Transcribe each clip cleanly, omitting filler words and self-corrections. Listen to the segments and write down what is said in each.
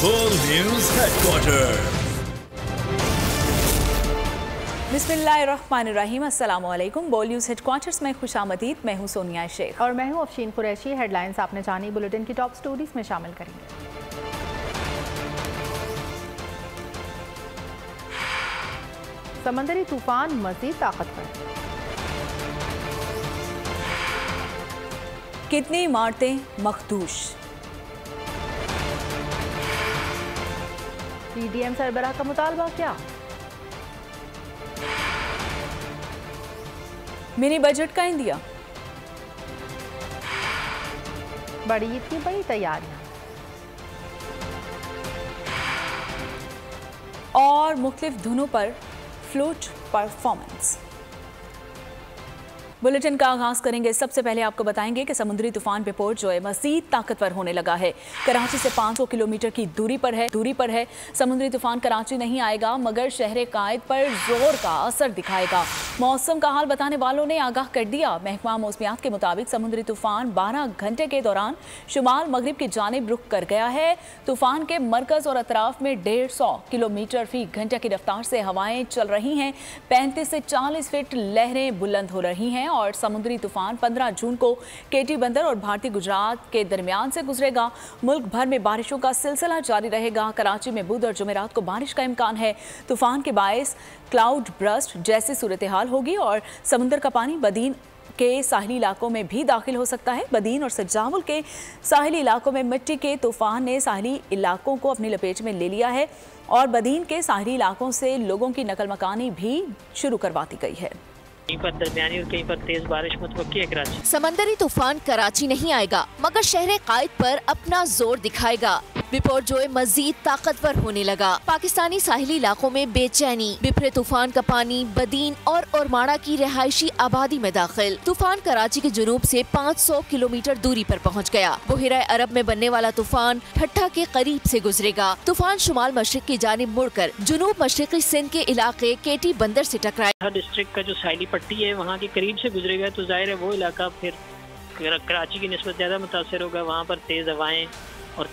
बोल news headquarter. बिस्मिल्लाहिर्रहमानिर्रहीम, अस्सलाम वालेकुम। बोल न्यूज हेडक्वार्टर्स में खुशामदीद। मैं हूं सोनिया शेख और मैं हूं अफशीन कुरैशी। हेडलाइंस आपने जानी, बुलेटिन की टॉप स्टोरीज में शामिल करेंगे। समंदरी तूफान मजीद ताकतवर, कितनी इमारतें मखदूश, पीडीएम सरबराह का मुतालबा क्या, मिनी बजट का इंदिया, बड़ी ईद की बड़ी तैयारियां और मुख्तलिफ धुनों पर फ्लूट परफॉर्मेंस। बुलेटिन का आगाज करेंगे। सबसे पहले आपको बताएंगे कि समुद्री तूफान बिपरजॉय मजीद ताकतवर होने लगा है। कराची से 500 किलोमीटर की दूरी पर है। समुद्री तूफान कराची नहीं आएगा मगर शहर कायद पर जोर का असर दिखाएगा। मौसम का हाल बताने वालों ने आगाह कर दिया। महकमा मौसमियात के मुताबिक समुद्री तूफान 12 घंटे के दौरान शुमाल मगरिब की जानिब रुख कर गया है। तूफान के मरकज और अतराफ में 150 किलोमीटर फी घंटे की रफ्तार से हवाएं चल रही हैं। 35 से 40 फीट लहरें बुलंद हो रही हैं और समुद्री तूफान 15 जून को केटी बंदर और भारतीय गुजरात के दरमियान से गुजरेगा। मुल्क भर में बारिशों का सिलसिला जारी रहेगा। कराची में बुध और जुमेरात को बारिश का इम्कान है। तूफान के बायस क्लाउड ब्रस्ट जैसी सूरत हाल होगी और समुद्र का पानी बदीन के साहिली इलाकों में भी दाखिल हो सकता है। बदीन और सजावल के साहिली इलाकों में मिट्टी के तूफान ने साहिली इलाकों को अपनी लपेट में ले लिया है और बदीन के साहिली इलाकों से लोगों की नकल मकानी भी शुरू करवा दी गई है। कहीं पर दरमियानी और कहीं पर तेज बारिश मुतवक्की है कराची। समंदरी तूफान कराची नहीं आएगा मगर शहर कायद पर अपना जोर दिखाएगा। बिपरजॉय मजीद ताकतवर होने लगा। पाकिस्तानी साहिली इलाकों में बेचैनी, बिफरे तूफान का पानी बदीन और ओरमाड़ा की रिहायशी आबादी में दाखिल। तूफान कराची के जुनूब से 500 किलोमीटर दूरी पर पहुंच गया। बहिरा अरब में बनने वाला तूफान ठट्ठा के करीब से गुजरेगा। तूफान शुमाल मशरिक की जानिब मुड़कर जुनूब मशरिकी सिंध के इलाके केटी बंदर से टकराए। डिस्ट्रिक्ट का जो साहिली पट्टी है वहाँ के करीब से गुजरेगा तो जाहिर है वो इलाका फिर कराची की निस्बत ज्यादा मुतासर होगा। वहाँ पर तेज हवाएं और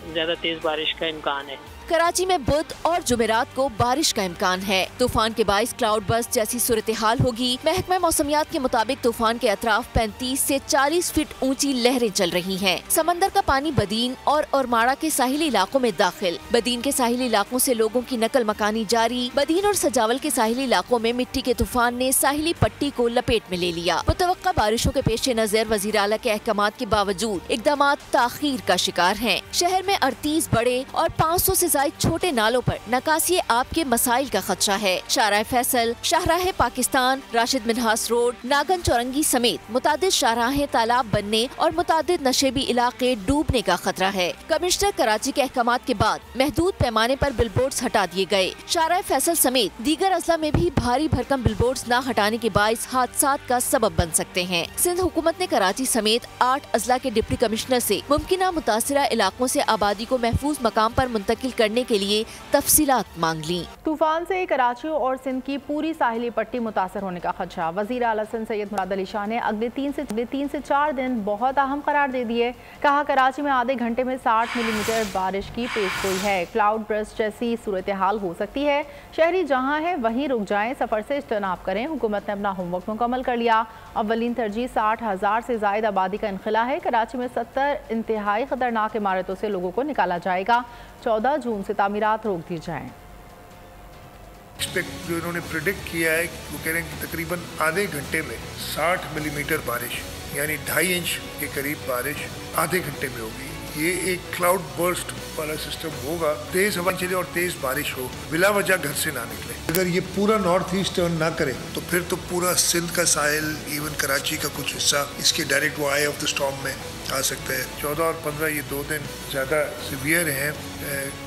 ज्यादा तेज बारिश का इम्कान है। कराची में बुध और जुमेरात को बारिश का इम्कान है। तूफान के बाइस क्लाउड बस्ट जैसी सूरत हाल होगी। महकमा मौसमियात के मुताबिक तूफान के अतराफ 35 से 40 फीट ऊंची लहरें चल रही हैं। समंदर का पानी बदीन और ओरमाड़ा के साहिली इलाकों में दाखिल। बदीन के साहिली इलाकों से लोगों की नकल मकानी जारी। बदीन और सजावल के साहिली इलाकों में मिट्टी के तूफान ने साहिली पट्टी को लपेट में ले लिया। मुतवक्का बारिशों के पेश नजर वजीर आला के अहकामात के बावजूद इकदाम ताखीर का शिकार हैं। शहर में 38 बड़े और 500 से छोटे नालों पर नकासी आब के मसाइल का खदशा है। शाहराह फैसल, शाहराह पाकिस्तान, राशिद मिन्हास रोड, नागन चौरंगी समेत मुतादिद शाहराह तालाब बनने और मुतादिद नशेबी इलाके डूबने का खतरा है। कमिश्नर कराची के अहकामात के बाद महदूद पैमाने पर बिलबोर्ड्स हटा दिए गए। शाहराह फैसल समेत दीगर अजला में भी भारी भरकम बिलबोर्ड्स न हटाने के बाइस हादसात का सबब बन सकते हैं। सिंध हुकूमत ने कराची समेत 8 अजला के डिप्टी कमिश्नर से मुमकिना मुतासिरा इलाकों से आबादी को महफूज मकाम पर मुंतकिल करने के लिए तफसीलात मांग ली। तूफान से कराची और सिंध की पूरी साहिली पट्टी मुतासर होने का खदशा। वजीर आला सिंध सैयद मुराद अली शाह ने अगले 3 से 4 दिन बहुत अहम करार दे दिए। कहा कराची में आधे घंटे में 60 मिलीमीटर बारिश की पेशगोई है। क्लाउड ब्रस्ट जैसी सूरत हाल हो सकती है। शहरी जहां है वहीं रुक जाएं, सफर से इज्तनाब करें। हुकूमत ने अपना होमवर्क मुकम्मल कर लिया। अव्वलीन तरजीह 60,000 से ज्यादा आबादी का इनखला है। कराची में 70 इंतहाई खतरनाक इमारतों से लोगों को निकाला जाएगा। 14 जून से तामीरात रोक दी जाएं। जो इन्होंने प्रिडिक्ट किया है वो कह रहे हैं कि तकरीबन आधे घंटे में 60 मिलीमीटर बारिश यानी 2.5 इंच के करीब बारिश आधे घंटे में होगी। ये एक क्लाउड बर्स्ट वाला सिस्टम होगा। तेज हवा चले और तेज बारिश हो, बिला वजह घर से ना निकले। अगर ये पूरा नॉर्थ ईस्ट टर्न ना करे तो फिर तो पूरा सिंध का साहिल, इवन कराची का कुछ हिस्सा इसके डायरेक्ट वो आई ऑफ द स्टॉर्म में आ सकता है। 14 और 15 ये 2 दिन ज़्यादा सीवियर हैं।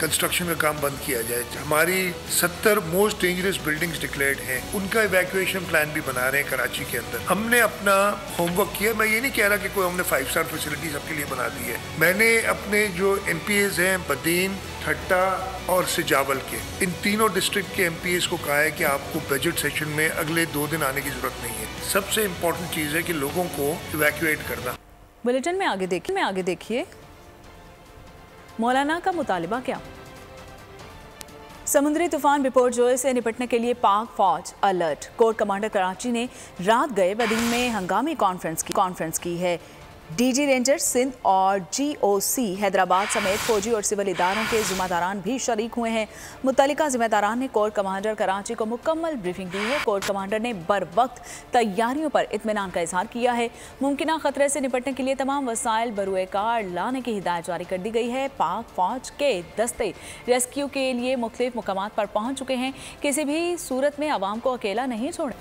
कंस्ट्रक्शन का काम बंद किया जाए। हमारी 70 मोस्ट डेंजरस बिल्डिंग्स डिक्लेयर्ड हैं, उनका इवैक्यूएशन प्लान भी बना रहे हैं कराची के अंदर। हमने अपना होमवर्क किया। मैं ये नहीं कह रहा कि कोई हमने 5 स्टार फैसिलिटी सबके लिए बना दी है। मैंने अपने जो NPAs हैं बदीन, ठट्टा और सिजावल के, इन तीनों डिस्ट्रिक्ट के MPAs को कहा है कि आपको बजट सेशन में अगले 2 दिन आने की जरूरत नहीं है। सबसे इम्पोर्टेंट चीज़ है कि लोगों को इवैक्यूएट करना। बुलेटिन में आगे देखिए मौलाना का मुतालिबा क्या? समुद्री तूफान बिपोरजोय से निपटने के लिए पाक फौज अलर्ट। कोर कमांडर कराची ने रात गए बदीन में हंगामी कॉन्फ्रेंस की है। डीजी रेंजर सिंध और जीओसी हैदराबाद समेत फौजी और सिविल इदारों के जिम्मेदारान भी शरीक हुए हैं। मुतल्लिका जिम्मेदारान ने कोर कमांडर कराची को मुकम्मल ब्रीफिंग दी है। कोर कमांडर ने बर वक्त तैयारियों पर इत्मीनान का इजहार किया है। मुमकिन खतरे से निपटने के लिए तमाम वसाइल बरूए कार लाने की हिदायत जारी कर दी गई है। पाक फौज के दस्ते रेस्क्यू के लिए मुख्तलिफ मुकामात पर पहुँच चुके हैं। किसी भी सूरत में आवाम को अकेला नहीं छोड़ें।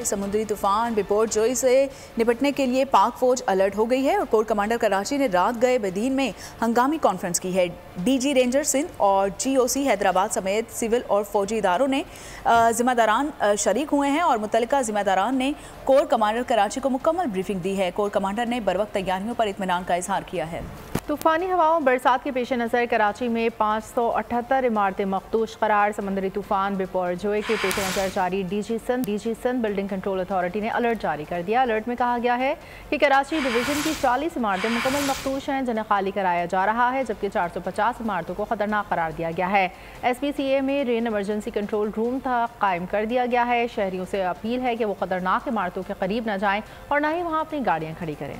समुद्री तूफान बिपोरजोय से निपटने के लिए पाक फौज अलर्ट हो गई है और कोर कमांडर कराची ने रात गए बदीन में हंगामी कॉन्फ्रेंस की है। डीजी रेंजर सिंध और जीओसी हैदराबाद समेत सिविल और फौजी इदारों ने जिम्मेदारान शरीक हुए हैं और मुतल्लिका जिम्मेदारान ने कोर कमांडर कराची को मुकम्मल ब्रीफिंग दी है। कोर कमांडर ने बरवक्त तैयारियों पर इत्मीनान का इजहार किया है। तूफानी हवाओं बरसात के पेश नज़र कराची में 578 इमारतें मखदूश करार। समंदरी तूफान बिपोरजोय के पेश नज़र जारी DG Sindh building control authority ने अलर्ट जारी कर दिया। अलर्ट में कहा गया है कि कराची डिवीजन की 40 इमारतें मुकम्मल मखदूश हैं जिन्हें खाली कराया जा रहा है, जबकि 450 इमारतों को खतरनाक करार दिया गया है। SPCA में रेन इमरजेंसी कंट्रोल रूम कायम कर दिया गया है। शहरियों से अपील है कि वो खतरनाक इमारतों के करीब न जाएं और न ही वहाँ अपनी गाड़ियाँ खड़ी करें।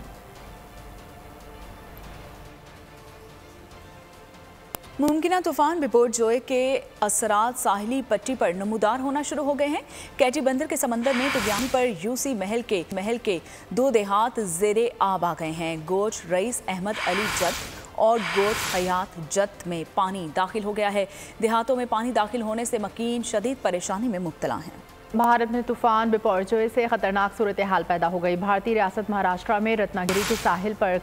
मुमकिन तूफान बिपोरजोय के असरात साहिली पट्टी पर नमूदार होना शुरू हो गए हैं। कैटी बंदर के समंदर में तुगयानी पर यूसी महल के 2 देहात ज़ेरे आब आ गए हैं। गोच रईस अहमद अली जत और गोच हयात जत में पानी दाखिल हो गया है। देहातों में पानी दाखिल होने से मकीन शदीद परेशानी में मुब्तला हैं। भारत में तूफान बिपोरजोय से खतरनाक सूरत हाल पैदा हो गई। भारतीय रियासत महाराष्ट्र में रत्नागिरी के साहिल पर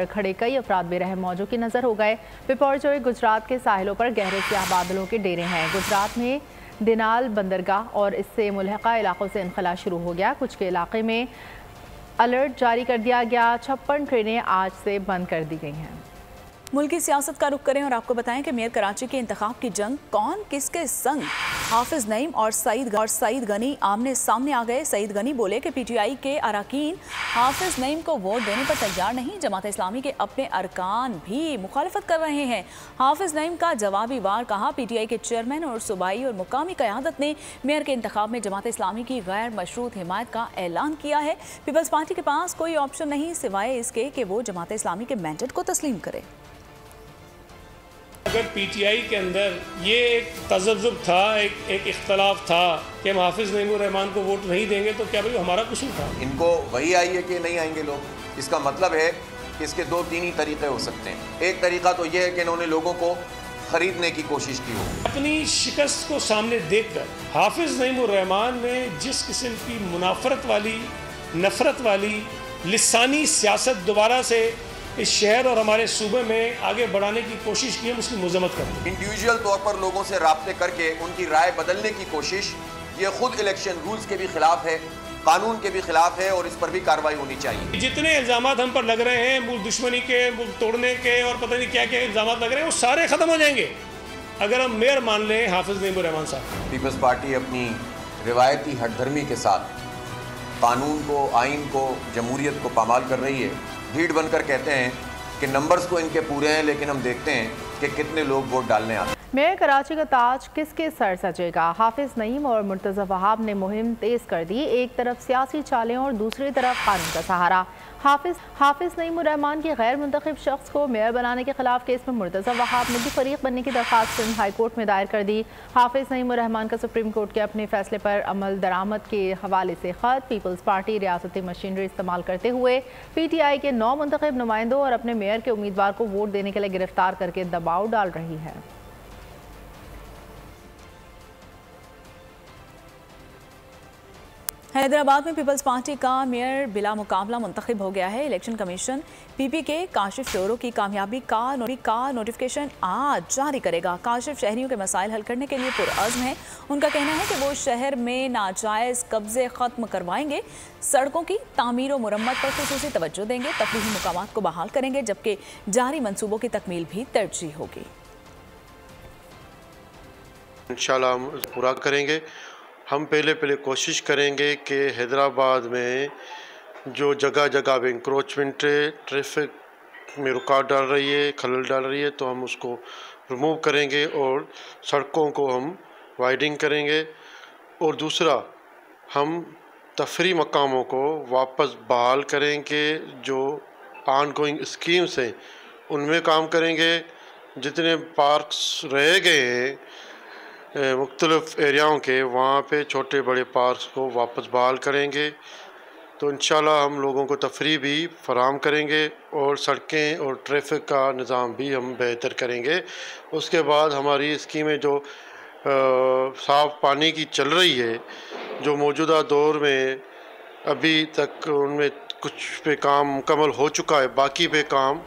खड़े कई अफराद बेरहम मौजों की नजर हो गए। बिपोरजोय गुजरात के साहिलों पर गहरे स्याह बादलों के डेरे हैं। गुजरात में दिनाल बंदरगाह और इससे मुल्हका इलाकों से इनखला शुरू हो गया। कुछ के इलाके में अलर्ट जारी कर दिया गया। 56 ट्रेनें आज से बंद कर दी गई हैं। मुल्क की सियासत का रुख करें और आपको बताएं कि मेयर कराची के इंतखाब की जंग कौन किसके संग। हाफिज नईम और सईद गनी आमने सामने आ गए। सईद गनी बोले कि PTI के अरकान हाफिज नईम को वोट देने पर तैयार नहीं। जमात इस्लामी के अपने अरकान भी मुखालफत कर रहे हैं। हाफिज नईम का जवाबी वार कहा। PTI के चेयरमैन और सूबाई और मुकामी क़यादत ने मेयर के इंतखाब में जमात इस्लामी की गैर मशरूत हिमायत का ऐलान किया है। पीपल्स पार्टी के पास कोई ऑप्शन नहीं सिवाय इसके कि वो जमात इस्लामी के मैंडेट को तस्लीम करे। अगर PTI के अंदर ये एक तजब्जुब था, एक इख्तलाफ था कि हम हाफिज़ नईमुर रहमान को वोट नहीं देंगे, तो क्या भाई हमारा कुछ नहीं था। इनको वही आई है कि नहीं आएंगे लोग। इसका मतलब है कि इसके 2-3 ही तरीक़े हो सकते हैं। एक तरीक़ा तो ये है कि इन्होंने लोगों को ख़रीदने की कोशिश की हो। अपनी शिकस्त को सामने देखकर हाफिज़ नईमुर रहमान ने जिस किस्म की मुनाफरत वाली, नफ़रत वाली, लिसानी सियासत दोबारा से इस शहर और हमारे सूबे में आगे बढ़ाने की कोशिश की, हम उसकी मुज़म्मत करते हैं। इंडिविजुअल तौर पर लोगों से राब्ते करके उनकी राय बदलने की कोशिश, ये खुद इलेक्शन रूल्स के भी खिलाफ है, कानून के भी खिलाफ है और इस पर भी कार्रवाई होनी चाहिए। जितने इल्ज़ामात हम पर लग रहे हैं, मुल्क दुश्मनी के, मुल्क तोड़ने के और पता नहीं क्या क्या इल्ज़ामात लग रहे हैं, वो सारे ख़त्म हो जाएंगे अगर हम मेयर मान लें हाफिज़ नईमुर रहमान साहब। पीपल्स पार्टी अपनी रिवायती हठधर्मी के साथ कानून को, आइन को, जमहूरियत को पामाल कर रही है। भीड़ बनकर कहते हैं कि नंबर्स तो इनके पूरे हैं, लेकिन हम देखते हैं कि कितने लोग वोट डालने आते हैं। मेयर कराची का ताज किसके सर सजेगा? हाफिज नईम और मुर्तज़ा वहाब ने मुहिम तेज़ कर दी। एक तरफ सियासी चालें और दूसरी तरफ कानून का सहारा। हाफिज नईमुर रहमान की गैर मुंतखब शख्स को मेयर बनाने के खिलाफ केस में मुर्तज़ा वहाब ने भी फरीक बनने की दरख्वास्त सिंध हाई कोर्ट में दायर कर दी। हाफिज नईमुर रहमान का सुप्रीम कोर्ट के अपने फैसले पर अमल दरामद के हवाले से खत। पीपल्स पार्टी रियासती मशीनरी इस्तेमाल करते हुए PTI के 9 मुंतखब नुमाइंदों और अपने मेयर के उम्मीदवार को वोट देने के लिए गिरफ्तार करके दबाव डाल रही है। हैदराबाद में पीपल्स पार्टी का मेयर बिला मुकाबला मुंतखब हो गया है। इलेक्शन कमीशन PP के काशिफ शोरों की कामयाबी का नोटिफिकेशन आज जारी करेगा। काशिफ शहरियों के मसाइल हल करने के लिए पुरअज़्म है। उनका कहना है कि वो शहर में नाजायज़ कब्जे ख़त्म करवाएंगे, सड़कों की तामीर व मुरम्मत पर खुसूसी तवज्जो देंगे, तफरीही मुकामात को बहाल करेंगे, जबकि जारी मनसूबों की तकमील भी तरजीह होगी। इंशाल्लाह हम पूरा करेंगे। हम पहले कोशिश करेंगे कि हैदराबाद में जो जगह जगह पे इंक्रोचमेंट है, ट्रैफिक में रुकावट डाल रही है, खलल डाल रही है, तो हम उसको रिमूव करेंगे और सड़कों को हम वाइडिंग करेंगे। और दूसरा, हम तफरी मकामों को वापस बहाल करेंगे, जो ऑनगोइंग स्कीम्स हैं उनमें काम करेंगे। जितने पार्क्स रह गए हैं मुख्तलिफ़ एरियाओं के, वहाँ पे छोटे बड़े पार्क्स को वापस बहाल करेंगे। तो इंशाल्लाह हम लोगों को तफरी भी फराहम करेंगे और सड़कें और ट्रैफिक का निज़ाम भी हम बेहतर करेंगे। उसके बाद हमारी स्कीमें जो साफ़ पानी की चल रही है, जो मौजूदा दौर में अभी तक उनमें कुछ पे काम मुकम्मल हो चुका है, बाकी पे काम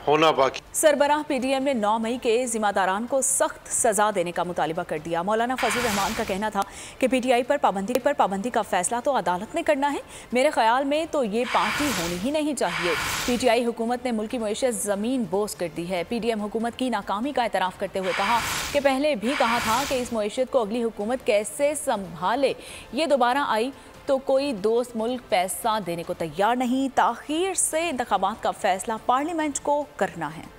होना बाकी। सरबराह पीडीएम ने 9 मई के जिम्मेदारान को सख्त सजा देने का मुतालिबा कर दिया। मौलाना फजल रहमान का कहना था कि पीटीआई पर पाबंदी का फैसला तो अदालत ने करना है। मेरे ख्याल में तो ये पार्टी होनी ही नहीं चाहिए। पीटीआई हुकूमत ने मुल्की मईशत ज़मीन बोस कर दी है। पीडीएम हुकूमत की नाकामी का एतराफ़ करते हुए कहा कि पहले भी कहा था कि इस मईशत को अगली हुकूमत कैसे संभाले, ये दोबारा आई तो कोई दोस्त मुल्क पैसा देने को तैयार नहीं। ताख़ीर से इंतखाबात का फैसला पार्लियामेंट को करना है।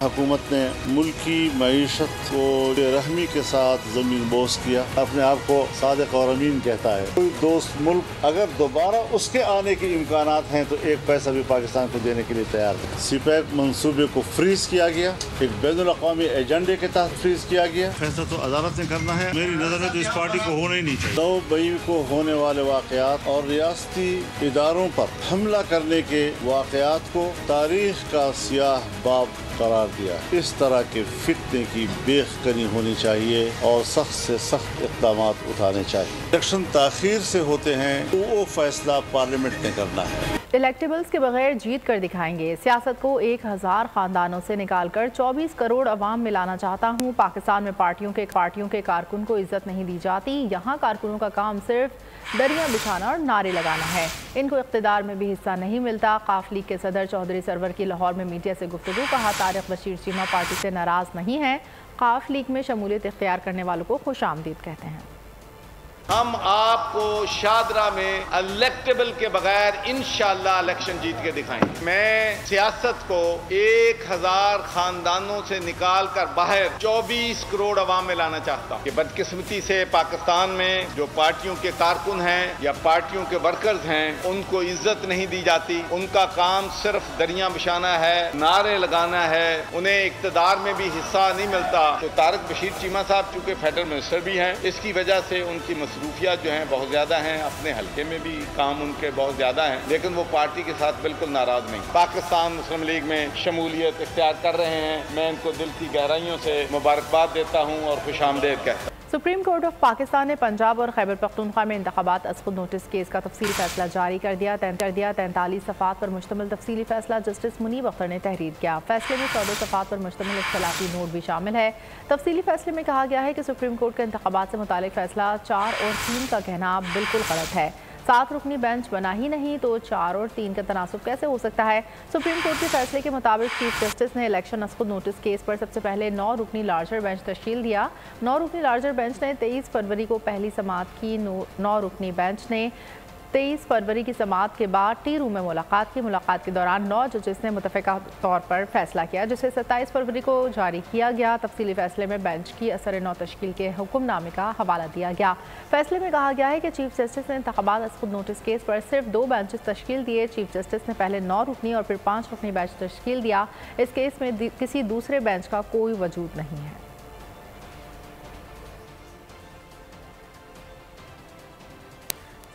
हुकूमत ने मुल्की मईशत को रहमी के साथ ज़मीन बोस किया। अपने आप को सादिक और अमीन कहता है। कोई दोस्त मुल्क अगर दोबारा उसके आने के इम्कानात हैं तो एक पैसा भी पाकिस्तान को देने के लिए तैयार है। सीपैक मंसूबे को फ्रीज किया गया, एक बैनुल-अक़वामी एजेंडे के तहत फ्रीज किया गया। फैसला तो अदालत ने करना है। मेरी नज़र में तो इस पार्टी को होना ही नहीं चाहिए। 9 मई को होने वाले वाक़यात और रियासती इदारों पर हमला करने के वाक़यात को तारीख का सियाह बाब करार दिया। इस तरह के फितने की बेखनी होनी चाहिए और सख्त से सख्त इक़दाम उठाने चाहिए। इलेक्शन ताख़ीर से होते हैं तो वो फैसला पार्लियामेंट ने करना है। इलेक्टेबल्स के बगैर जीत कर दिखाएंगे। सियासत को 1000 खानदानों से निकालकर 24 करोड़ अवाम में लाना चाहता हूँ। पाकिस्तान में पार्टियों के कारकुन को इज्जत नहीं दी जाती। यहाँ कारकुनों का काम सिर्फ दरिया बिछाना और नारे लगाना है। इनको इक़्तिदार में भी हिस्सा नहीं मिलता। काफ लीग के सदर चौधरी सरवर की लाहौर में मीडिया से गुफ्तगू। कहा तारिक बशीर चीमा पार्टी से नाराज़ नहीं है। काफ लीग में शमूलियत इख्तियार करने वालों को खुशामदीद कहते हैं। हम आपको शादरा में इलेक्टेबल के बगैर इंशाअल्लाह इलेक्शन जीत के दिखाएंगे। मैं सियासत को 1000 खानदानों से निकाल कर बाहर 24 करोड़ अवाम में लाना चाहता हूँ। कि बदकिस्मती से पाकिस्तान में जो पार्टियों के कारकुन हैं या पार्टियों के वर्कर्स हैं, उनको इज्जत नहीं दी जाती। उनका काम सिर्फ दरिया बिछाना है, नारे लगाना है, उन्हें इक़्तिदार में भी हिस्सा नहीं मिलता। तो तारिक बशीर चीमा साहब चूँकि फेडरल मिनिस्टर भी हैं, इसकी वजह से उनकी मसरूफियात जो हैं बहुत ज़्यादा हैं। अपने हल्के में भी काम उनके बहुत ज़्यादा हैं, लेकिन वो पार्टी के साथ बिल्कुल नाराज़ नहीं। पाकिस्तान मुस्लिम लीग में शमूलियत इख्तियार कर रहे हैं। मैं इनको दिल की गहराइयों से मुबारकबाद देता हूँ और खुशामदीद कहता हूँ। सुप्रीम कोर्ट ऑफ पाकिस्तान ने पंजाब और खैबर पख्तूनख्वा में इंतखाबात अज़-खुद नोटिस केस का तफसीली फैसला जारी कर दिया। 43 सफ़ात पर मुश्तमिल तफसीली फैसला जस्टिस मुनीब अख्तर ने तहरीर किया। फैसले में 14 सफ़ात पर मुश्तमिल इख्तिलाफी नोट भी शामिल है। तफसीली फैसले में कहा गया है कि सुप्रीम कोर्ट के इंतखाबात से मुतालिक फैसला 4 और 3 का कहना बिल्कुल गलत है। 7 रुकनी बेंच बना ही नहीं तो 4 और 3 का तनासुब कैसे हो सकता है। सुप्रीम कोर्ट के फैसले के मुताबिक चीफ जस्टिस ने इलेक्शन अज़-खुद नोटिस केस पर सबसे पहले 9 रुकनी लार्जर बेंच तश्कील दिया। 9 रुकनी लार्जर बेंच ने 23 फरवरी को पहली समाअत की। 9 रुकनी बेंच ने 23 फरवरी की समाअत के बाद टी रूम में मुलाकात की। मुलाकात के दौरान 9 जजेस ने मुतफ़िका तौर पर फैसला किया, जिसे 27 फरवरी को जारी किया गया। तफसीली फैसले में बेंच की असर नौ तश्कील के हुक्मनामे का हवाला दिया गया। फैसले में कहा गया है कि चीफ जस्टिस ने इंतखाबात अज़-खुद नोटिस केस पर सिर्फ 2 बेंचेस तश्कील दिए। चीफ जस्टिस ने पहले 9 रुकनी और फिर 5 रुकनी बेंच तश्कील दिया। इस केस में किसी दूसरे बेंच का कोई वजूद नहीं है।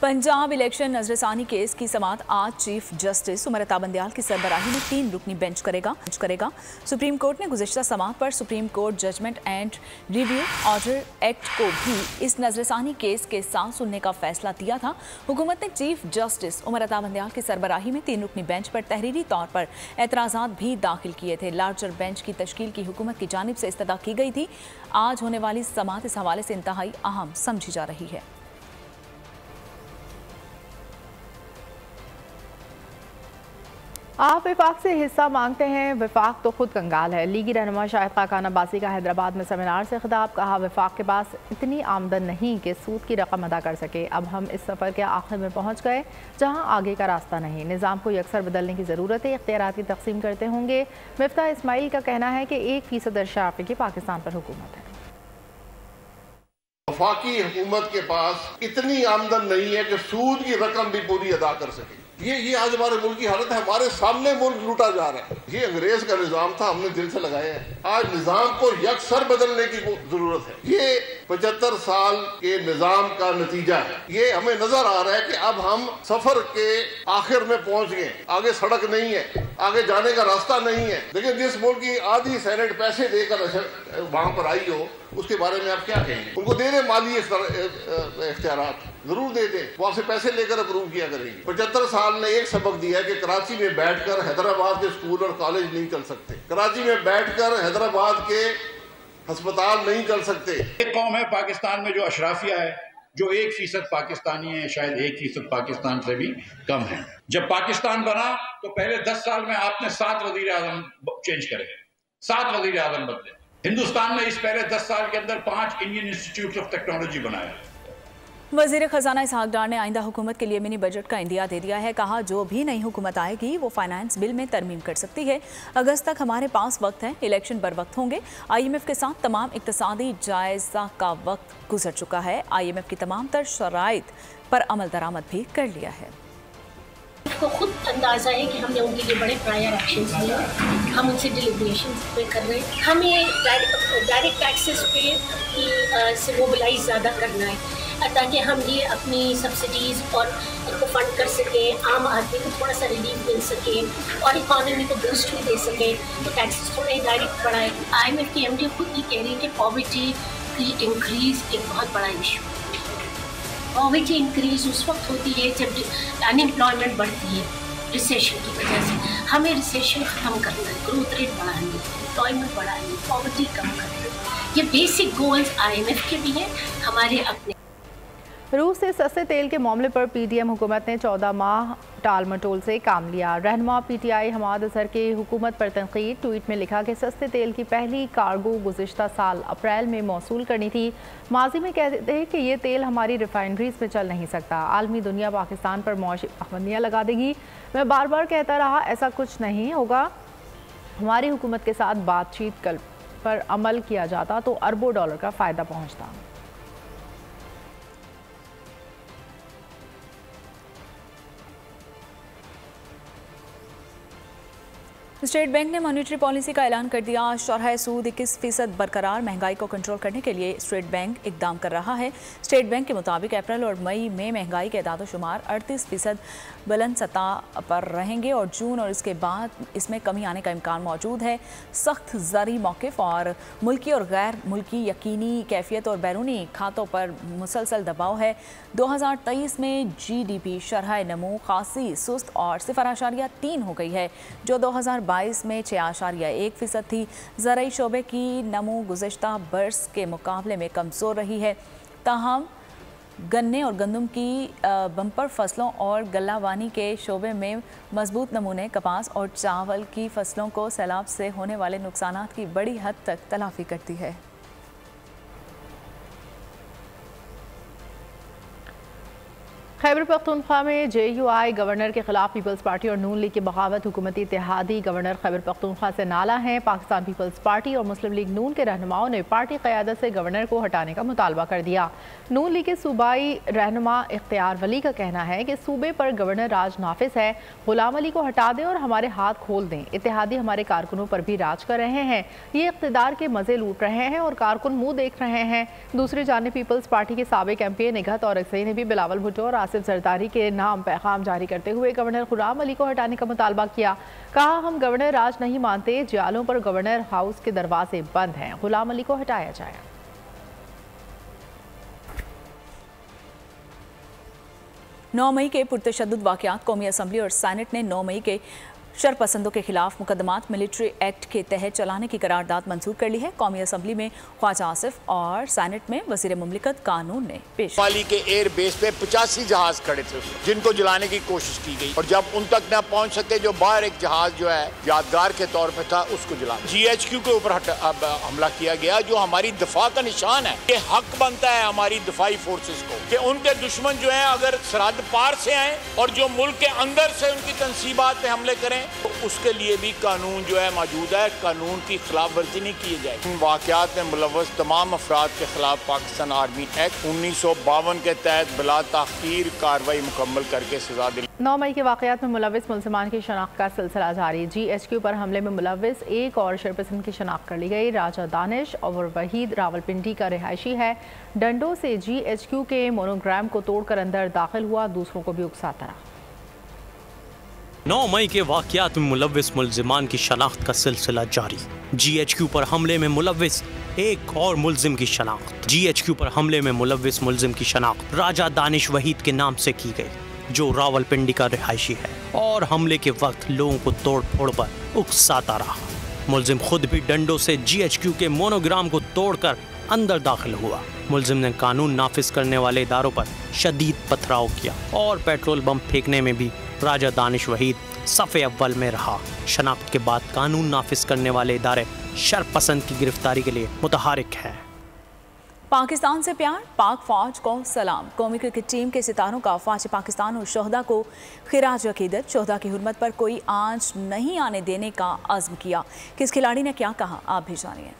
पंजाब इलेक्शन नजरसानी केस की समाअत आज चीफ जस्टिस उमर अता बंदयाल की सरबराही में 3 रुकनी बेंच करेगा। सुप्रीम कोर्ट ने गुज़िश्ता समाअत पर supreme court judgment and review order act को भी इस नजरसानी केस के साथ सुनने का फैसला दिया था। हुकूमत ने चीफ जस्टिस उमर अता बंदयाल की सरबराही में 3 रुकनी बेंच पर तहरीरी तौर पर एतराज़ात भी दाखिल किए थे। लार्जर बेंच की तश्कील की हुकूमत की जानिब से इस्तदा की गई थी। आज होने वाली समाअत इस हवाले से इंतहाई अहम समझी जा रही है। आप विफाक से हिस्सा मांगते हैं, विफाक तो खुद कंगाल है। लीगी रहनुमा शाहिद खाकान अब्बासी का हैदराबाद में सेमिनार से खिताब। कहा, विफाक के पास इतनी आमदन नहीं कि सूद की रकम अदा कर सके। अब हम इस सफ़र के आखिर में पहुँच गए जहाँ आगे का रास्ता नहीं। निज़ाम को यकसर बदलने की ज़रूरत है। इख्तियारात की तकसीम करते होंगे। मिफ्ता इस्माइल का कहना है कि 1% अशराफी की पाकिस्तान पर हुकूमत है। वफाकी हुकूमत के पास इतनी आमदन नहीं है कि सूद की रकम भी पूरी अदा कर सके। ये आज हमारे मुल्क की हालत है। हमारे सामने मुल्क लूटा जा रहा है। ये अंग्रेज का निज़ाम था, हमने दिल से लगाया है। आज निज़ाम को यकसर बदलने की जरूरत है। ये 75 साल के निज़ाम का नतीजा है। ये हमें नजर आ रहा है कि अब हम सफर के आखिर में पहुंच गए। आगे सड़क नहीं है, आगे जाने का रास्ता नहीं है। लेकिन जिस मुल्क की आधी सेनेट पैसे देकर वहां पर आई हो, उसके बारे में आप क्या कहेंगे? उनको दे दे माली इख्तियारात, जरूर दे दे, वो आपसे पैसे लेकर अप्रूव किया करेंगे। 75 साल ने एक सबक दिया कि कराची में बैठकर हैदराबाद के स्कूल और कॉलेज नहीं चल सकते। कराची में बैठकर हैदराबाद के अस्पताल नहीं चल सकते। एक कौम है पाकिस्तान में जो अशराफिया है, जो 1% पाकिस्तानी है, शायद 1% पाकिस्तान से भी कम है। जब पाकिस्तान बना तो पहले 10 साल में आपने 7 वजीर आजम चेंज करे, 7 वजीर आजम बदले। हिंदुस्तान ने इस पहले 10 साल के अंदर 5 इंडियन इंस्टीट्यूट ऑफ टेक्नोलॉजी बनाया। वज़ीर ख़जाना इसहाक डार ने आइंदा हुकूमत के लिए मिनी बजट का इंदिया दे दिया है। कहा, जो भी नई हुकूमत आएगी वो फाइनेंस बिल में तरमीम कर सकती है। अगस्त तक हमारे पास वक्त है, इलेक्शन बर वक्त होंगे। IMF के साथ तमाम इक्तसादी जायजा का वक्त गुजर चुका है। IMF की तमाम तर शराइत पर अमल दरामद भी कर लिया है। को खुद अंदाज़ा है कि हमने उनके लिए बड़े प्रायर एक्शंस लिए, हम उनसे डिलिब्रेशन पे कर रहे हैं। हमें डायरेक्ट टैक्सेस पे से मोबिलाइज ज़्यादा करना है ताकि हम ये अपनी सब्सिडीज़ और को फंड कर सकें, आम आदमी को थोड़ा सा रिलीफ मिल सके और इकॉनमी को बूस्ट भी दे सकें। तो टैक्सेस थोड़े डायरेक्ट बढ़ाए। IMF की MD खुद ये कह रही है कि पॉवर्टी की इंक्रीज़ एक बहुत बड़ा इशू है। पॉवर्टी इंक्रीज उस वक्त होती है जब अनएम्प्लॉयमेंट बढ़ती है रिसेशन की वजह से। हमें रिसेशन ख़त्म करना है, ग्रोथ रेट बढ़ानी है, एम्प्लॉयमेंट बढ़ानी है, पॉवर्टी कम करनी है। ये बेसिक गोल्स IMF के भी हैं, हमारे अपने। रूस से सस्ते तेल के मामले पर PDM हुकूमत ने 14 माह टाल मटोल से काम लिया। रहनुमा PTI हमाद अजहर की हुकूमत पर तनकीद। ट्वीट में लिखा कि सस्ते तेल की पहली कार्गो गुज़िश्ता साल अप्रैल में मौसूल करनी थी। माजी में कहते थे कि ये तेल हमारी रिफाइनरीज में चल नहीं सकता। आलमी दुनिया पाकिस्तान पर मौशी पाबंदियाँ लगा देगी। मैं बार बार कहता रहा ऐसा कुछ नहीं होगा। हमारी हुकूमत के साथ बातचीत पर अमल किया जाता तो अरबों डॉलर का फ़ायदा पहुँचता। स्टेट बैंक ने मॉनेटरी पॉलिसी का ऐलान कर दिया। शरह सूद 21% बरकरार। महंगाई को कंट्रोल करने के लिए स्टेट बैंक इकदाम कर रहा है। स्टेट बैंक के मुताबिक अप्रैल और मई में महंगाई के एदाद-ओ-शुमार 38% बुलंद सतह पर रहेंगे और जून और इसके बाद इसमें कमी आने का इम्कान मौजूद है। सख्त ज़री मौक़िफ़ और मुल्की और गैर मुल्की यकीनी कैफियत और बैरूनी खातों पर मुसलसल दबाव है। 2023 में GDP शरह नमू खासी सुस्त और 0.3 हो गई है, जो 2022 में 6.1% थी। ज़राई शोबे की नमू गुज़श्ता बरस के मुकाबले में कमज़ोर रही है। ताहम गन्ने और गंदम की बम्पर फसलों और गल्लावानी के शोबे में मजबूत नमूने कपास और चावल की फसलों को सैलाब से होने वाले नुकसानात की बड़ी हद तक तलाफ़ी करती है। खैबर पख्तूनख्वा में JUI गवर्नर के खिलाफ पीपल्स पार्टी और नून लीग की बगावत। हुकूमती इत्तेहादी गवर्नर खैबर पख्तूनख्वा से नाला हैं। पाकिस्तान पीपल्स पार्टी और मुस्लिम लीग नून के रहनुमाओं ने पार्टी क़यादत से गवर्नर को हटाने का मुतालबा कर दिया। नून लीग के सूबाई रहनुमा इख्तियार वली का कहना है कि सूबे पर गवर्नर राज नाफिज है, गुलाम अली को हटा दें और हमारे हाथ खोल दें। इत्तेहादी हमारे कारकुनों पर भी राज कर रहे हैं, ये इक़्तिदार के मज़े लूट रहे हैं और कारकुन मुँह देख रहे हैं। दूसरी जानिब पीपल्स पार्टी के साबिक MP निगहत और अक्सई ने भी बिलावल भुट्टो और आसिफ जरदारी के नाम पैगाम जारी करते हुए गवर्नर गुलाम अली को हटाने का मुतालबा किया। कहा, हम गवर्नर राज नहीं मानते, जियालों पर गवर्नर हाउस के दरवाजे बंद हैं, गुलाम अली को हटाया जाए। 9 मई के पुरतशद्दुद वाक़यात। कौमी असम्बली और सैनेट ने 9 मई के शरपसंदों के खिलाफ मुकदमात मिलिट्री एक्ट के तहत चलाने की करारदाद मंजूर कर ली है। कौमी असम्बली में ख्वाजा आसिफ और सेनेट में वजीर मुमलिकत कानून ने पेश। माली के एयर बेस पे 85 जहाज खड़े थे जिनको जलाने की कोशिश की गई, और जब उन तक न पहुंच सके जो बाहर एक जहाज जो है यादगार के तौर पे था उसको जला। GHQ के ऊपर हमला किया गया जो हमारी दफा का निशान है। ये हक बनता है हमारी दफाई फोर्सेस को कि उनके दुश्मन जो है अगर सरहद पार से आए और जो मुल्क के अंदर से उनकी तंसीबात पे हमले करें तो उसके लिए भी कानून जो है मौजूद है। कानून की खिलाफ वर्जी नहीं की जाए। इन वाकयात में मुलव्वस तमाम अफराद के खिलाफ पाकिस्तान आर्मी एक्ट 1952 के तहत बिला ताखीर कार्रवाई मुकम्मल करके सजा दिलाई। 9 मई के वाकयात में मुलव्विस मुलजमान की शनाख्त का सिलसिला जारी। GHQ पर हमले में मुलव्विस एक और शरपसंद की शनाख्त कर ली गई। राजा दानिश और वहीद रावलपिंडी का रिहायशी है। डंडों से GHQ के मोनोग्राम को तोड़कर अंदर दाखिल हुआ, दूसरों को भी उकसाता रहा। 9 मई के वाकयात में मुलव्विस मुलजिमान की शनाख्त का सिलसिला जारी। GHQ पर हमले में मुलव्विस एक और मुलजिम की शनाख्त। GHQ पर हमले में मुलव्विस मुलजिम की शनाख्त राजा दानिश वहीद के नाम से की गई जो रावलपिंडी का रिहायशी है और हमले के वक्त लोगों को तोड़ फोड़ पर उकसाता रहा। मुलजिम खुद भी डंडों से GHQ के मोनोग्राम को तोड़कर अंदर दाखिल हुआ। मुलजिम ने कानून नाफिज करने वाले इदारों पर शदीद पथराव किया और पेट्रोल बम फेंकने में भी राजा दानिश वहीद सफ़े अव्वल में रहा। शनाख्त के बाद कानून नाफिज करने वाले इदारे शरपसंद की गिरफ्तारी के लिए मुतहरिक हैं। पाकिस्तान से प्यार, पाक फौज को सलाम। कौमी क्रिकेट टीम के सितारों का फौज पाकिस्तान और शोहदा को खिराज अकीदत। शोहदा की हुर्मत पर कोई आंच नहीं आने देने का अज़्म किया। किस खिलाड़ी ने क्या कहा, आप भी जानिए।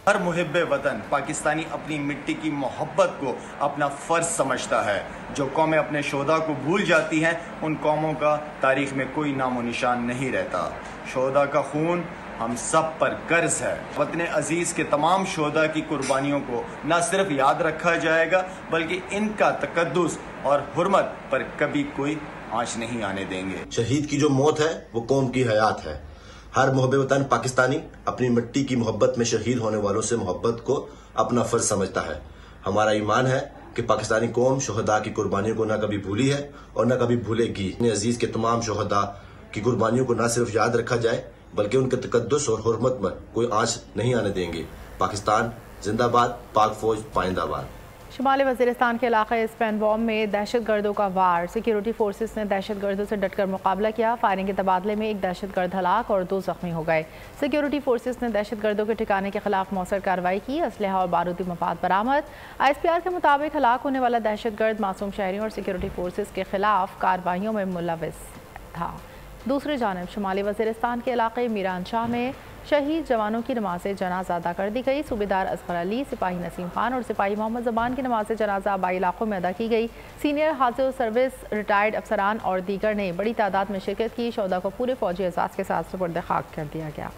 हर मुहिब्बे वतन पाकिस्तानी अपनी मिट्टी की मोहब्बत को अपना फ़र्ज समझता है। जो कौमें अपने शोहदा को भूल जाती हैं उन कौमों का तारीख में कोई नामो निशान नहीं रहता। शोहदा का खून हम सब पर कर्ज है। वतन अजीज़ के तमाम शोहदा की कुर्बानियों को न सिर्फ याद रखा जाएगा बल्कि इनका तकद्दुस और हुर्मत पर कभी कोई आंच नहीं आने देंगे। शहीद की जो मौत है वो कौम की हयात है। हर मुहब्बे वतन पाकिस्तानी अपनी मिट्टी की मोहब्बत में शहीद होने वालों से मोहब्बत को अपना फर्ज समझता है। हमारा ईमान है कि पाकिस्तानी कौम शोहदा की कुर्बानियों को न कभी भूली है और न कभी भूलेगी। अपने अजीज के तमाम शोहदा की कुर्बानियों को न सिर्फ याद रखा जाए बल्कि उनके तकद्दुस और हुर्मत में कोई आंच नहीं आने देंगे। पाकिस्तान जिंदाबाद, पाक फौज पाइंदाबाद। शुमाली वज़ीरिस्तान के इलाके स्पेन बॉम्ब में दहशत गर्दों का वार। सिक्योरिटी फोर्सेस ने दहशत गर्दों से डटकर मुकाबला किया। फायरिंग के तबादले में एक दहशत गर्द हलाक और 2 जख्मी हो गए। सिक्योरिटी फोर्सेस ने दहशत गर्दों के ठिकाने के खिलाफ मौसर कार्रवाई की। असलहा और बारूदी मफाद बरामद। ISPR के मुताबिक हलाक होने वाला दहशत गर्द मासूम शहरियों और सिक्योरिटी फोर्सेस के खिलाफ कार्रवाइयों में मुलव्विस था। दूसरी जानब शुमाली वज़ीरिस्तान के इलाके मीरान शाह में शहीद जवानों की नमाज जनाजा अदा कर दी गई। सूबेदार असगर अली, सिपाही नसीम खान और सिपाही मोहम्मद ज़बान की नमाज जनाजा आबाई इलाकों में अदा की गई। सीनियर हाजिर सर्विस, रिटायर्ड अफसरान और दीगर ने बड़ी तादाद में शिरकत की। शोहदा को पूरे फौजी एजाज़ के साथ सुपुर्द खाक कर दिया गया।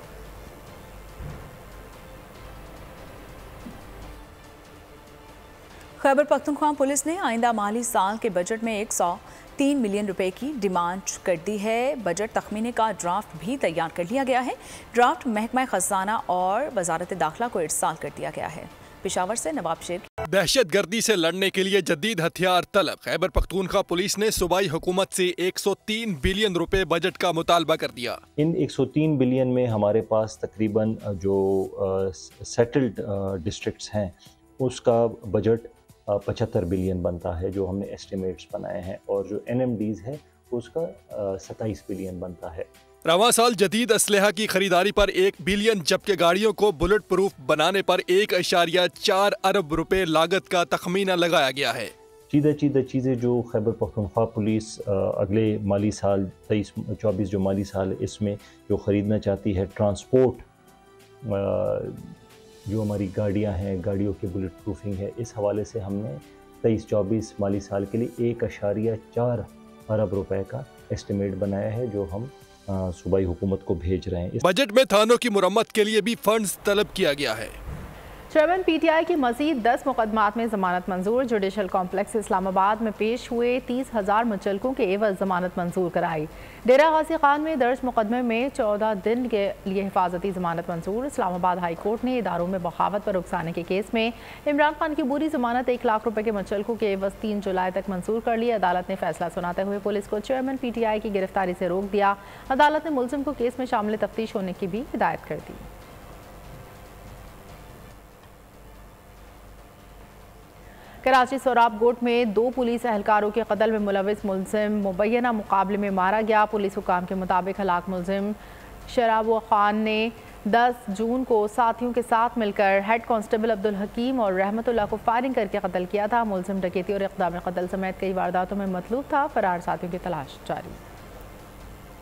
खैबर पख्तूनख्वा पुलिस ने आइंदा माली साल के बजट में 103 मिलियन रुपए की डिमांड कर दी है। बजट तखमीने का ड्राफ्ट भी तैयार कर लिया गया है। ड्राफ्ट महकमा खजाना और वजारत दाखिला को इरसाल कर दिया गया है। पेशावर से नवाब शेर। दहशत गर्दी से लड़ने के लिए जदीद हथियार तलब। खैबर पख्तूनख्वा पुलिस ने सूबाई हुकूमत से 103 बिलियन रुपए बजट का मुतालबा कर दिया। इन 103 बिलियन में हमारे पास तकरीबन जो सेटल्ड डिस्ट्रिक्ट्स हैं उसका बजट 75 बिलियन बनता है जो हमने एस्टिमेट्स बनाए हैं, और जो NMDs है उसका 27 बिलियन बनता है। रवां साल जदीद असलहा की खरीदारी पर 1 बिलियन जबकि गाड़ियों को बुलेट प्रूफ बनाने पर 1.4 अरब रुपए लागत का तखमीना लगाया गया है। चीज़ें जो खैबर पख्तूनख्वा पुलिस अगले माली साल 23-24 जो माली साल इसमें जो ख़रीदना चाहती है, ट्रांसपोर्ट, जो हमारी गाड़ियां हैं, गाड़ियों की बुलेट प्रूफिंग है, इस हवाले से हमने 23-24 माली साल के लिए 1.4 अरब रुपए का एस्टिमेट बनाया है जो हम सूबाई हुकूमत को भेज रहे हैं। बजट में थानों की मुरम्मत के लिए भी फंड्स तलब किया गया है। चेयरमैन पीटीआई की मजीद 10 मुकदमात में जमानत मंजूर। जुडिशल कॉम्प्लेक्स इस्लामाबाद में पेश हुए 30,000 मुचलकों के एवज जमानत मंजूर कराई। डेरा गाजी खान में दर्ज मुकदमे में 14 दिन के लिए हिफाजती जमानत मंजूर। इस्लामाबाद हाई कोर्ट ने इदारों में बगावत पर उकसाने के केस में इमरान खान की पूरी जमानत 1 लाख रुपए के मुचलकों के एवज 3 जुलाई तक मंजूर कर ली। अदालत ने फैसला सुनाते हुए पुलिस को चेयरमैन पीटीआई की गिरफ्तारी से रोक दिया। अदालत ने मुलजिम को केस में शामिल तफ्तीश होने की भी हिदायत कर दी। कराची सोराब गोट में 2 पुलिस एहलकारों के कत्ल में मुलविस मुलजिम मुबैना मुकाबले में मारा गया। पुलिस हुकाम के मुताबिक हलाक मुलजिम शराब खान ने 10 जून को साथियों के साथ मिलकर हेड कांस्टेबल अब्दुल हकीम और रहमतुल्लाह को फायरिंग करके कत्ल किया था। मुलजिम डकैती और इक़दाम कत्ल समेत कई वारदातों में मतलूब था। फरार साथियों की तलाश जारी।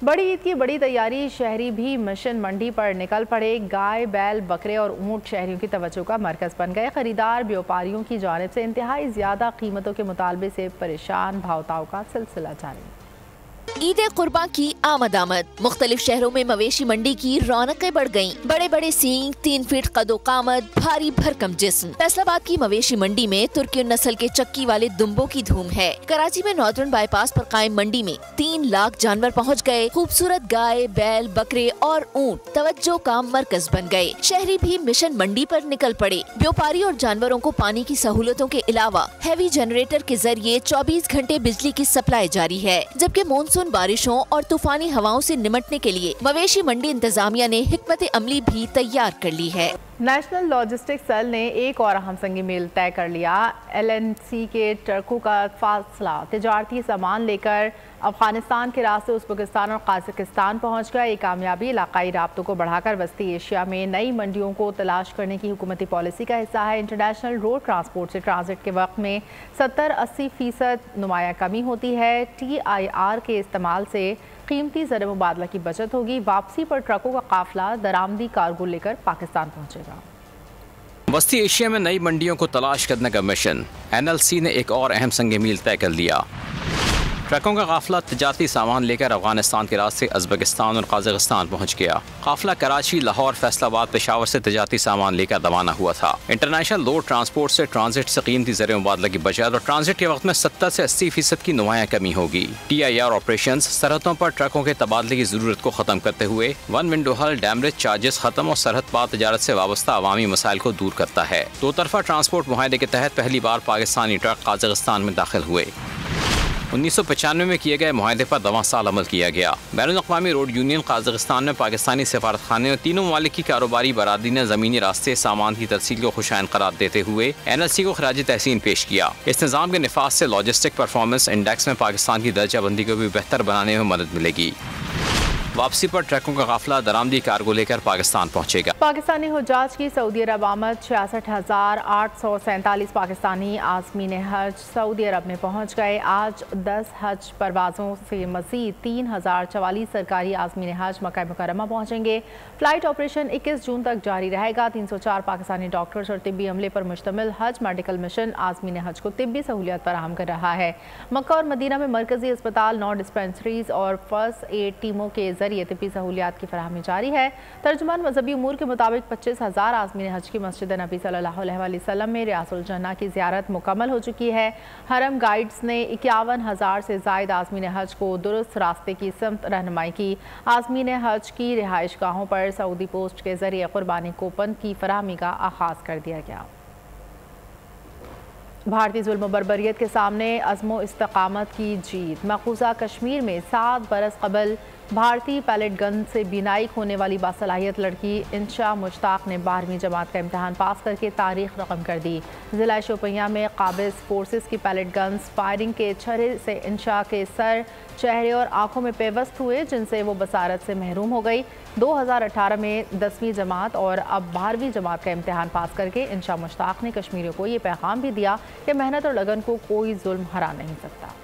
बड़ी ईद की बड़ी तैयारी, शहरी भी मिशन मंडी पर निकल पड़े। गाय, बैल, बकरे और ऊंट शहरियों की तवज्जो का मरकज बन गए। खरीदार व्यापारियों की जानिब से इंतहाई ज्यादा कीमतों के मुतालबे से परेशान, भावताव का सिलसिला जारी। ईद कुर्बान की आमद। मुख्तलिफ शहरों में मवेशी मंडी की रौनकें बढ़ गयीं। बड़े बड़े सींग, 3 फीट कदो कामद, भारी भरकम जिस्म। फैसलाबाद की मवेशी मंडी में तुर्की नस्ल के चक्की वाले दुम्बों की धूम है। कराची में नॉर्दर्न बाईपास पर कायम मंडी में 3 लाख जानवर पहुँच गए। खूबसूरत गाय, बैल, बकरे और ऊँट तवज्जो का मरकज बन गए। शहरी भी मिशन मंडी पर निकल पड़े। व्यापारी और जानवरों को पानी की सहूलतों के अलावा हैवी जनरेटर के जरिए 24 घंटे बिजली की सप्लाई जारी है। जबकि मानसून बारिशों और तूफानी हवाओं से निमटने के लिए मवेशी मंडी इंतजामिया ने हिकमत अमली भी तैयार कर ली है। नेशनल लॉजिस्टिक्स सेल ने एक और अहम संगी मील तय कर लिया। LNC के ट्रकों का फासला तिजारती सामान लेकर अफगानिस्तान के रास्ते उज़्बेकिस्तान और कजाकिस्तान पहुंच गया। ये कामयाबी इलाकाई राब्तों को बढ़ाकर वस्ती एशिया में नई मंडियों को तलाश करने की हुकूमती पॉलिसी का हिस्सा है। इंटरनेशनल रोड ट्रांसपोर्ट से ट्रांजिट के वक्त में 70-80% नुमाया कमी होती है। TIR के इस्तेमाल से कीमती ज़र मुबादला की बचत होगी। वापसी पर ट्रकों का काफिला दरामदी कार्गो लेकर पाकिस्तान पहुंचेगा। वस्ती एशिया में नई मंडियों को तलाश करने का मिशन NLC ने एक और अहम संग मील तय कर लिया। ट्रकों का काफिला तिजारती सामान लेकर अफगानिस्तान के रास्ते उज़्बेकिस्तान और कजाकिस्तान पहुंच गया। काफिला कराची, लाहौर, फैसलाबाद, पेशावर से तिजारती सामान लेकर रवाना हुआ था। इंटरनेशनल रोड ट्रांसपोर्ट से ट्रांजिट से कीमती ज़र मुबादला की बचत और ट्रांजिट के वक्त में 70 से 80% की नुमाया कमी होगी। TIR ऑपरेशन सरहदों पर ट्रकों के तबादले की जरूरत को खत्म करते हुए वन विंडो हल, डैमरेज चार्जेस खत्म और सरहद पार तजारत से वाबस्ता अवामी मसाइल को दूर करता है। 2 तरफा ट्रांसपोर्ट मुआहदे के तहत पहली बार पाकिस्तानी ट्रक कजाकिस्तान में दाखिल हुए। 1995 में किए गए मुआहदे पर 2 साल अमल किया गया। बैनुल-अक़वामी रोड यूनियन कजाकिस्तान में पाकिस्तानी सफारत खाने और तीनों ममालिक की कारोबारी बरादरी ने ज़मीनी रास्ते सामान की तरसील को खुशाइन करार देते हुए NLC को खराज तहसीन पेश किया। इस निज़ाम के निफाज से लॉजिस्टिक परफॉर्मेंस इंडेक्स में पाकिस्तान की दर्जाबंदी को भी बेहतर बनाने में मदद मिलेगी। वापसी पर ट्रकों का काफिला दरामदी कार्गो लेकर पाकिस्तान पहुंचेगा। पाकिस्तानी हुज्जाज की सऊदी अरब आमद। 66,847 पाकिस्तानी आज़मीन हज सऊदी अरब में पहुंच गए। आज 10 हज परवाज़ों से मज़ीद 3,044 सरकारी आज़मीन हज मक्का मुकर्रमा पहुंचेंगे। फ़्लाइट ऑपरेशन 21 जून तक जारी रहेगा। 304 पाकिस्तानी डॉक्टर्स और तिब्बी अमले पर मुश्तमिल हज मेडिकल मिशन आज़मीन हज को तिब्बी सहूलियत फराहम कर रहा है। मक्का और मदीना में मरकज़ी अस्पताल, 9 डिस्पेंसरीज और फर्स्ट एड टीमों के जरिए तिब्बी सहूलियात की फराहमी जारी है। तर्जुमान मजहबी उमूर के मुताबिक 25,000 आज़मीन हज की मस्जिद नबी सल्लल्लाहु अलैहि वसल्लम में रियासुल जन्नह की ज़ियारत मुकम्मल हो चुकी है। हरम गाइड्स ने 51,000 से ज़ायद आज़मीन हज को दुरुस्त रास्ते की समत रहनुमाई की। आज़मीन हज की रिहाइश गाहों पर सऊदी पोस्ट के जरिए कुर्बानी कूपन की फराहमी का आगाज़ कर दिया गया। भारतीय जुल्म बर्बरियत के सामने अज़्मो इस्तकामत की जीत। मक़बूजा कश्मीर में 7 बरस कबल भारतीय पैलेट गन से बीनाइक होने वाली बासलाहियत लड़की इंशा मुश्ताक ने 12वीं जमात का इम्तहान पास करके तारीख रकम कर दी। ज़िला शोपियां में काबिज फोर्सेस की पैलेट गन्स फायरिंग के छर्रे से इंशा के सर, चेहरे और आंखों में पेवस्त हुए, जिनसे वो बसारत से महरूम हो गई। 2018 में 10वीं जमात और अब 12वीं जमात का इम्तहान पास करके इंशा मुश्ताक ने कश्मीरियों को ये पैगाम भी दिया कि मेहनत और लगन को कोई जुल्म हरा नहीं सकता।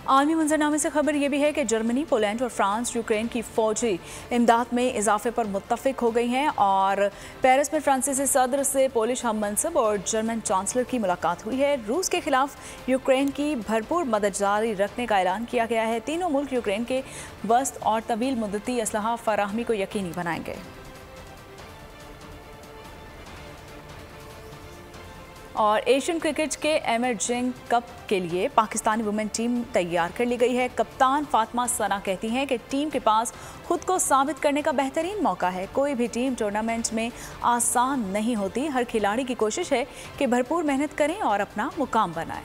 आलमी मंजरनामे से खबर यह भी है कि जर्मनी, पोलैंड और फ्रांस यूक्रेन की फौजी इमदाद में इजाफे पर मुत्तफिक हो गई हैं और पेरिस में फ्रांसीसी सदर से पोलिश हम मनसब और जर्मन चांसलर की मुलाकात हुई है। रूस के खिलाफ यूक्रेन की भरपूर मदद जारी रखने का ऐलान किया गया है। तीनों मुल्क यूक्रेन के वस्त और तवील मुद्दती असलहा फराहमी को यकीनी बनाएंगे। और एशियन क्रिकेट के एमर्जिंग कप के लिए पाकिस्तानी वुमेन टीम तैयार कर ली गई है। कप्तान फातिमा सना कहती हैं कि टीम के पास खुद को साबित करने का बेहतरीन मौका है। कोई भी टीम टूर्नामेंट में आसान नहीं होती। हर खिलाड़ी की कोशिश है कि भरपूर मेहनत करें और अपना मुकाम बनाएं।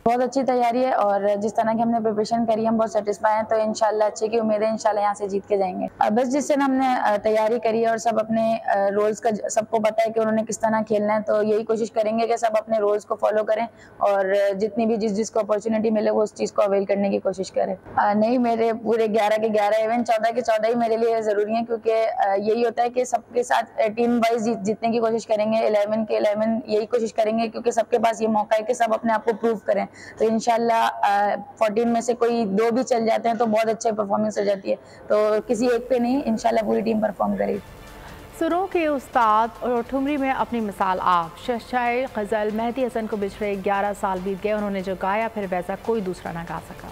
बहुत अच्छी तैयारी है और जिस तरह की हमने प्रिपरेशन करी है हम बहुत सेटिस्फाई हैं, तो इंशाल्लाह अच्छे की उम्मीद है, इंशाल्लाह यहाँ से जीत के जाएंगे। बस जिस तरह हमने तैयारी करी है और सब अपने रोल्स का सबको पता है कि उन्होंने किस तरह खेलना है, तो यही कोशिश करेंगे कि सब अपने रोल्स को फॉलो करें और जितनी भी जिसको अपॉर्चुनिटी मिले वो उस चीज़ को अवेल करने की कोशिश करें। नहीं, मेरे पूरे 11 के 11 इवेंट 14 के 14 ही मेरे लिए ज़रूरी है, क्योंकि यही होता है कि सबके साथ टीम वाइज जीतने की कोशिश करेंगे। 11 के 11 यही कोशिश करेंगे, क्योंकि सबके पास ये मौका है कि सब अपने आप को प्रूव करें। तो इंशाल्लाह 14 में से कोई 2 भी चल जाते हैं तो बहुत अच्छी परफॉर्मेंस हो जाती है, तो किसी एक पे नहीं, इंशाल्लाह पूरी टीम परफॉर्म करेगी। सुरों के उस्ताद और ठुमरी में अपनी मिसाल आप। शहशाए गज़ल मेहदी हसन को बिछड़े 11 साल बीत गए। उन्होंने जो गाया फिर वैसा कोई दूसरा ना गा सका।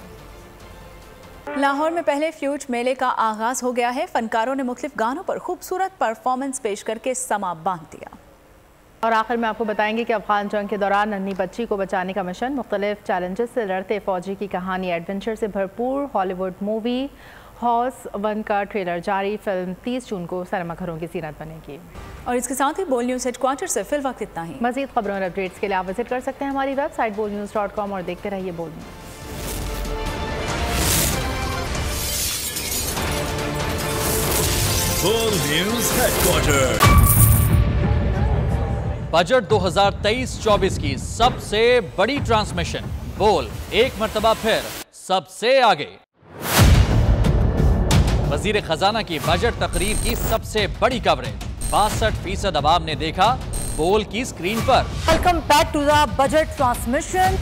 लाहौर में पहले फ्लूट मेले का आगाज हो गया है। फनकारों ने मुख्तलिफ गानों पर खूबसूरत परफॉर्मेंस पेश करके समा बांध दिया। और आखिर में आपको बताएंगे कि अफगान जंग के दौरान नन्ही बच्ची को बचाने का मिशन, मुख्तलिफ चैलेंजेस से लड़ते फौजी की कहानी, एडवेंचर से भरपूर हॉलीवुड मूवी हॉर्स 1 का ट्रेलर जारी। फिल्म 30 जून को सिनेमाघरों की जीनत बनेगी। और इसके साथ ही बोल न्यूज़ हेडक्वार्टर से फिल वक्त इतना ही। मजीद खबरों और अपडेट्स के लिए आप विजिट कर सकते हैं हमारी वेबसाइट bolnews.com और देखते रहिए बोल न्यूज़ हेडक्वार्टर। बजट 2023-24 की सबसे बड़ी ट्रांसमिशन, बोल एक मर्तबा फिर सबसे आगे। वजीर खजाना की बजट तकरीर की सबसे बड़ी कवरेज, 62% अवाम ने देखा बोल की स्क्रीन पर। Welcome back to the budget transmission.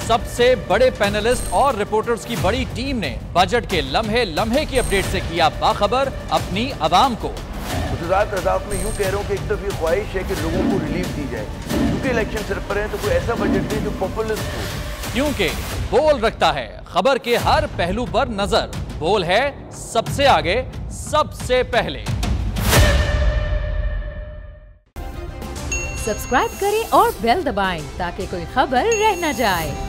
सबसे बड़े पैनलिस्ट और रिपोर्टर्स की बड़ी टीम ने बजट के लम्हे लम्हे की अपडेट से किया बाखबर अपनी आवाम को। गुजरात में यूं कह रहा हूं कि एक तरफ ये ख्वाहिश है कि लोगों को रिलीफ दी जाए, क्योंकि इलेक्शन सर पर है, तो कोई ऐसा बजट दे जो पॉपुलिस्ट हो। क्योंकि बोल रखता है खबर के हर पहलू पर नजर। बोल है सबसे आगे, सबसे पहले। सब्सक्राइब करें और बेल दबाएं ताकि कोई खबर रह न जाए।